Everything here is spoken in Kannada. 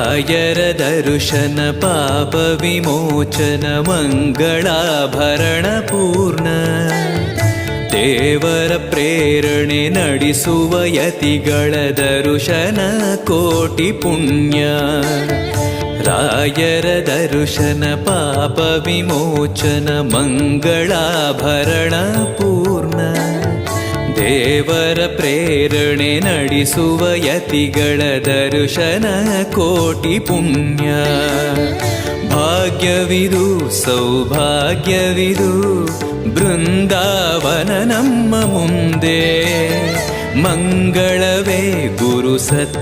ರಾಯರ ದರ್ಶನ ಪಾಪ ವಿಮೋಚನ ಮಂಗಳಾಭರಣ ಪೂರ್ಣ. ದೇವರ ಪ್ರೇರಣೆ ನಡೆಸುವ ಯತಿಗಳ ದರ್ಶನ ಕೋಟಿ ಪುಣ್ಯ. ರಾಯರ ದರ್ಶನ ಪಾಪ ವಿಮೋಚನ ಮಂಗಳಾಭರಣ ಪೂರ್ಣ. ದೇವರ ಪ್ರೇರಣೆ ನಡೆಸುವ ಯತಿಗಳ ದರ್ಶನ ಕೋಟಿ ಪುಣ್ಯ. ಭಾಗ್ಯವಿದು ಸೌಭಾಗ್ಯವಿದು ಬೃಂದಾವನ ನಮ್ಮ ಮುಂದೆ. ಮಂಗಳವೇ ಗುರು ಸತ್ಯ